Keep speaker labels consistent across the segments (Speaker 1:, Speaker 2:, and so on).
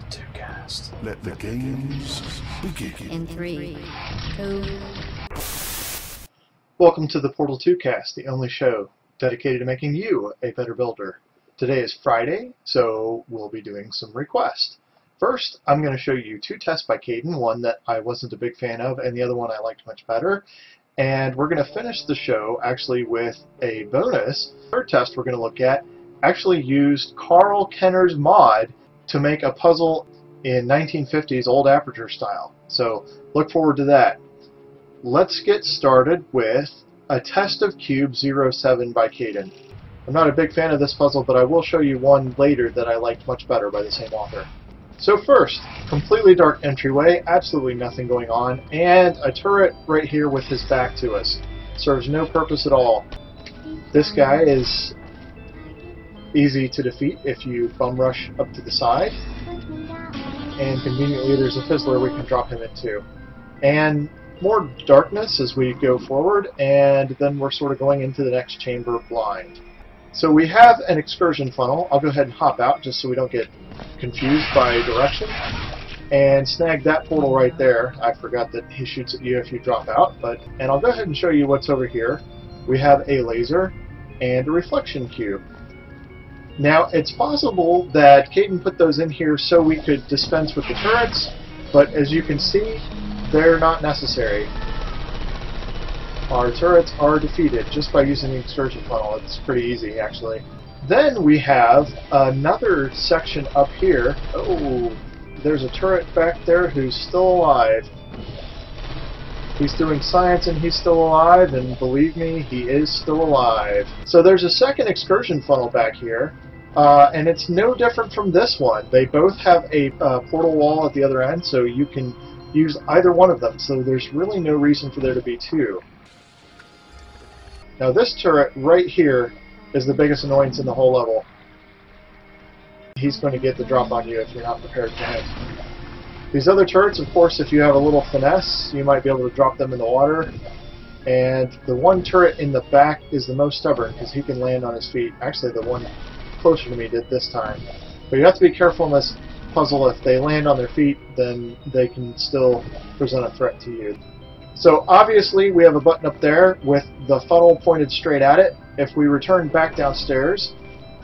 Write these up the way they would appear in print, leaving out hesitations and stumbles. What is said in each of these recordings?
Speaker 1: Portal2Cast.
Speaker 2: Let the games begin.
Speaker 3: In 3, 2...
Speaker 4: Welcome to the Portal2Cast, the only show dedicated to making you a better builder. Today is Friday, so we'll be doing some requests. First, I'm going to show you two tests by Caden, one that I wasn't a big fan of and the other one I liked much better. And we're going to finish the show actually with a bonus. Third test we're going to look at actually used Carl Kenner's mod to make a puzzle in 1950s old aperture style. So look forward to that. Let's get started with a test of Cube 07 by Caden. I'm not a big fan of this puzzle, but I will show you one later that I liked much better by the same author. So first, completely dark entryway, absolutely nothing going on, and a turret right here with his back to us. Serves no purpose at all. This guy is easy to defeat if you bum rush up to the side, and conveniently there's a fizzler we can drop him into. And more darkness as we go forward, and then we're sort of going into the next chamber blind. So we have an excursion funnel. I'll go ahead and hop out just so we don't get confused by direction, and snag that portal right there. I forgot that he shoots at you if you drop out, and I'll go ahead and show you what's over here. We have a laser and a reflection cube. Now it's possible that Caden put those in here so we could dispense with the turrets, but as you can see, they're not necessary. Our turrets are defeated just by using the excursion funnel. It's pretty easy, actually. Then we have another section up here. Oh, there's a turret back there who's still alive. He's doing science and he's still alive, and believe me, he is still alive. So there's a second excursion funnel back here, and it's no different from this one. They both have a portal wall at the other end, so you can use either one of them, so there's really no reason for there to be two. Now this turret right here is the biggest annoyance in the whole level. He's going to get the drop on you if you're not prepared for him. These other turrets, of course, if you have a little finesse, you might be able to drop them in the water. And the one turret in the back is the most stubborn because he can land on his feet. Actually, the one closer to me did this time. But you have to be careful in this puzzle. If they land on their feet, then they can still present a threat to you. So obviously we have a button up there with the funnel pointed straight at it. If we return back downstairs,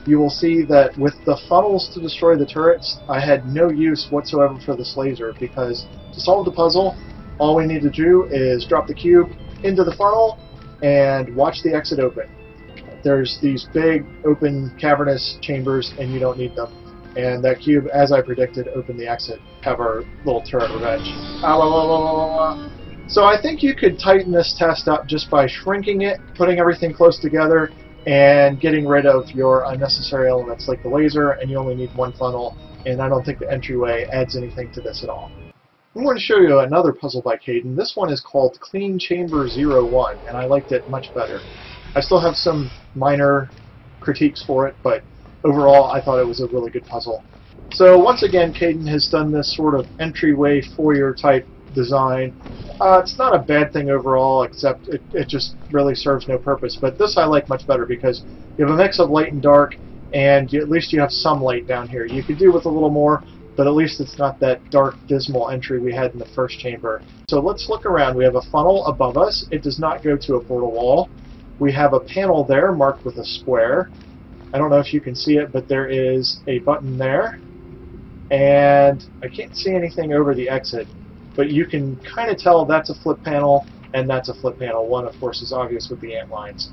Speaker 4: you will see that with the funnels to destroy the turrets, I had no use whatsoever for this laser, because to solve the puzzle, all we need to do is drop the cube into the funnel and watch the exit open. There's these big open cavernous chambers and you don't need them. And that cube, as I predicted, opened the exit. Have our little turret revenge. So I think you could tighten this test up just by shrinking it, putting everything close together, and getting rid of your unnecessary elements like the laser, and you only need one funnel, and I don't think the entryway adds anything to this at all. I'm going to show you another puzzle by Caden. This one is called Clean Chamber 01, and I liked it much better. I still have some minor critiques for it, but overall I thought it was a really good puzzle. So once again, Caden has done this sort of entryway foyer type design. It's not a bad thing overall, except it just really serves no purpose. But this I like much better because you have a mix of light and dark, and at least you have some light down here. You could do with a little more, but at least it's not that dark, dismal entry we had in the first chamber. So let's look around. We have a funnel above us. It does not go to a portal wall. We have a panel there marked with a square. I don't know if you can see it, but there is a button there. And I can't see anything over the exit. But you can kind of tell that's a flip panel and that's a flip panel. One, of course, is obvious with the ant lines.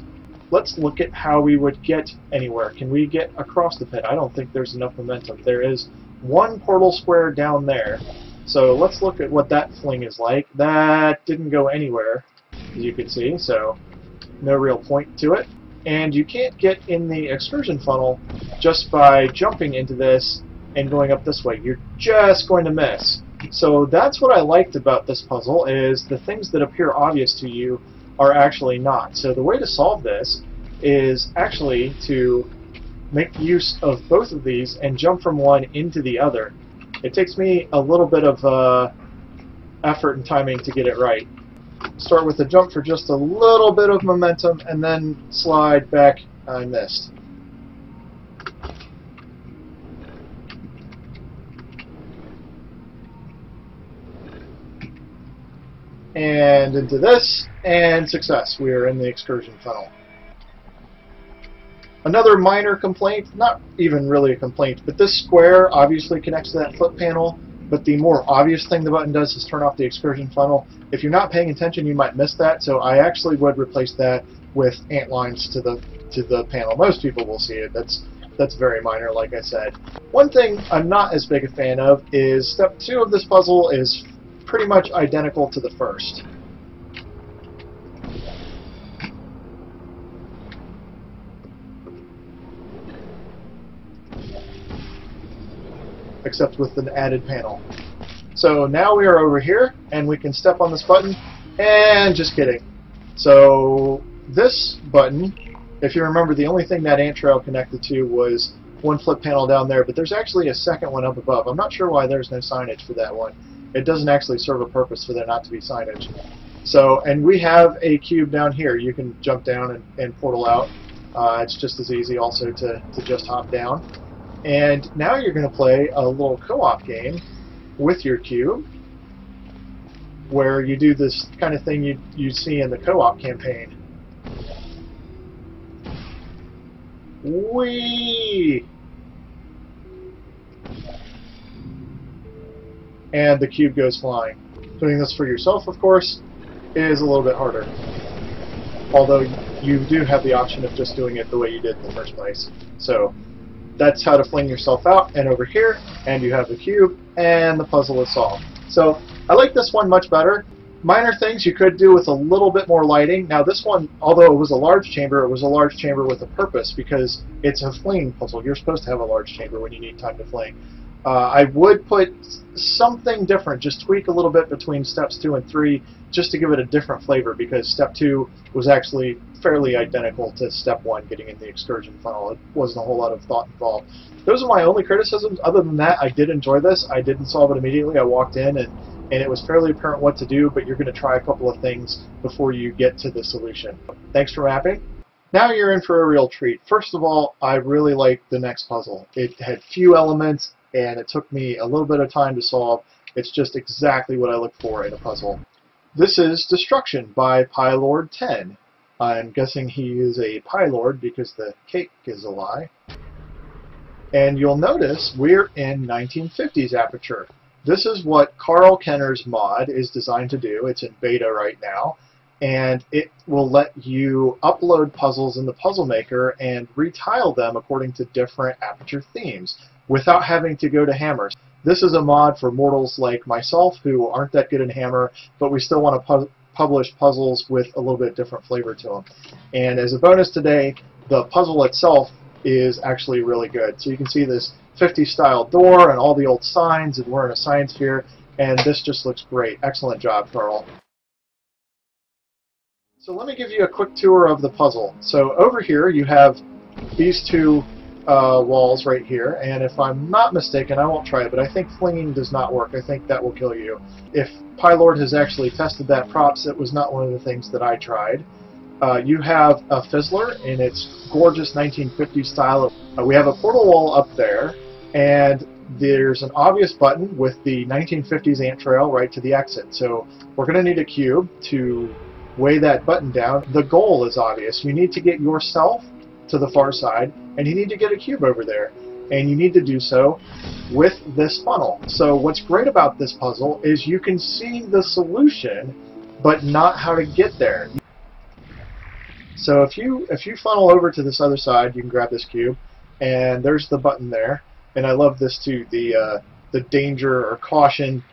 Speaker 4: Let's look at how we would get anywhere. Can we get across the pit? I don't think there's enough momentum. There is one portal square down there. So let's look at what that fling is like. That didn't go anywhere, as you can see, so no real point to it. And you can't get in the excursion funnel just by jumping into this and going up this way. You're just going to miss. So that's what I liked about this puzzle, is the things that appear obvious to you are actually not. So the way to solve this is actually to make use of both of these and jump from one into the other. It takes me a little bit of effort and timing to get it right. Start with a jump for just a little bit of momentum and then slide back. I missed. and into this, and success. We are in the excursion funnel. Another minor complaint, not even really a complaint, but this square obviously connects to that flip panel, but the more obvious thing the button does is turn off the excursion funnel. If you're not paying attention, you might miss that, so I actually would replace that with ant lines to the panel. Most people will see it. That's very minor, like I said. One thing I'm not as big a fan of is step 2 of this puzzle is pretty much identical to the first. Except with an added panel. So now we are over here, and we can step on this button, and just kidding. So this button, if you remember, the only thing that ant trail connected to was one flip panel down there, but there's actually a second one up above. I'm not sure why there's no signage for that one. It doesn't actually serve a purpose for there not to be signage. So, and we have a cube down here. You can jump down and portal out. It's just as easy also to just hop down. And now you're going to play a little co-op game with your cube where you do this kind of thing you see in the co-op campaign. Whee! And the cube goes flying. Doing this for yourself, of course, is a little bit harder. Although you do have the option of just doing it the way you did in the first place. So that's how to fling yourself out and over here, and you have the cube, and the puzzle is solved. So I like this one much better. Minor things you could do with a little bit more lighting. Now this one, although it was a large chamber, it was a large chamber with a purpose because it's a flinging puzzle. You're supposed to have a large chamber when you need time to fling. I would put something different, just tweak a little bit between steps 2 and 3, just to give it a different flavor, because step 2 was actually fairly identical to step 1, getting in the excursion funnel. It wasn't a whole lot of thought involved. Those are my only criticisms. Other than that, I did enjoy this. I didn't solve it immediately. I walked in and it was fairly apparent what to do, but you're going to try a couple of things before you get to the solution. Thanks for mapping. Now you're in for a real treat. First of all, I really liked the next puzzle. It had few elements, and it took me a little bit of time to solve. It's just exactly what I look for in a puzzle. This is Destruction by Pylord10. I'm guessing he is a Pylord because the cake is a lie. And you'll notice we're in 1950s aperture. This is what Carl Kenner's mod is designed to do. It's in beta right now. And it will let you upload puzzles in the Puzzle Maker and retile them according to different aperture themes without having to go to Hammer. This is a mod for mortals like myself who aren't that good in Hammer, but we still want to publish puzzles with a little bit different flavor to them. And as a bonus today, the puzzle itself is actually really good. So you can see this 50s style door and all the old signs, and we're in a science fair, and this just looks great. Excellent job, Carl. So let me give you a quick tour of the puzzle. So over here you have these two walls right here, and if I'm not mistaken, I won't try it, but I think flinging does not work. I think that will kill you. If Pylord has actually tested that props, it was not one of the things that I tried. You have a fizzler in its gorgeous 1950s style. We have a portal wall up there, and there's an obvious button with the 1950s ant trail right to the exit. So we're going to need a cube to weigh that button down. The goal is obvious. You need to get yourself to the far side, and you need to get a cube over there. And you need to do so with this funnel. So what's great about this puzzle is you can see the solution, but not how to get there. So if you funnel over to this other side, you can grab this cube, and there's the button there. And I love this too, the danger or caution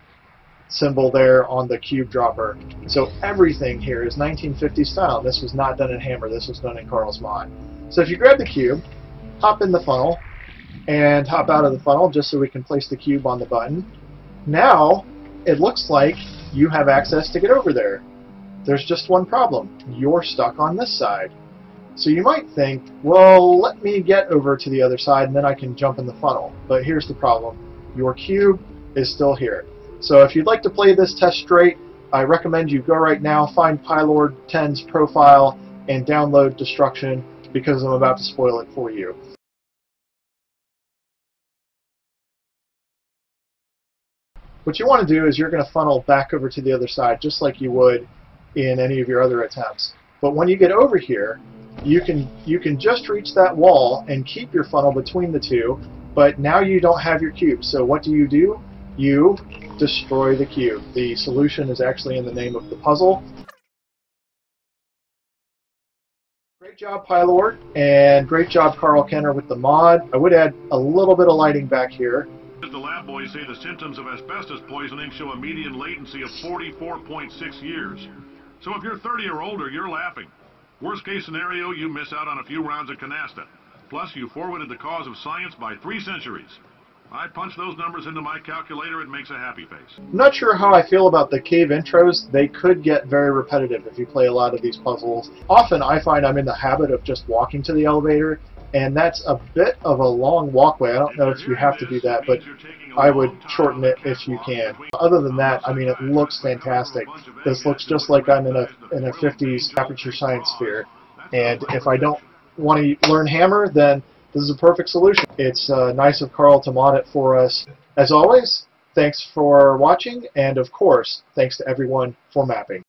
Speaker 4: symbol there on the cube dropper. So everything here is 1950 style. This was not done in Hammer. This was done in Carl's mod. So if you grab the cube, hop in the funnel, and hop out of the funnel just so we can place the cube on the button. Now it looks like you have access to get over there. There's just one problem. You're stuck on this side. So you might think, well, let me get over to the other side and then I can jump in the funnel. But here's the problem. Your cube is still here. So if you'd like to play this test straight, I recommend you go right now, find Pylord 10's profile, and download Destruction, because I'm about to spoil it for you. What you want to do is you're going to funnel back over to the other side just like you would in any of your other attempts. But when you get over here, you can just reach that wall and keep your funnel between the two, but now you don't have your cube. So what do? You destroy the cube. The solution is actually in the name of the puzzle. Great job, Pylord, and great job, Carl Kenner, with the mod. I would add a little bit of lighting back here.
Speaker 1: The lab boys say the symptoms of asbestos poisoning show a median latency of 44.6 years. So if you're 30 or older, you're laughing. Worst case scenario, you miss out on a few rounds of canasta. Plus, you forwarded the cause of science by 3 centuries. I punch those numbers into my calculator, it makes a happy face.
Speaker 4: I'm not sure how I feel about the cave intros. They could get very repetitive if you play a lot of these puzzles. Often I find I'm in the habit of just walking to the elevator, and that's a bit of a long walkway. I don't know if you have to do that, but I would shorten it if you can. Other than that, I mean, it looks fantastic. This looks just like I'm in a 50s aperture science sphere. And if I don't want to learn Hammer, then this is a perfect solution. It's nice of Carl to mod it for us. As always, thanks for watching, and of course, thanks to everyone for mapping.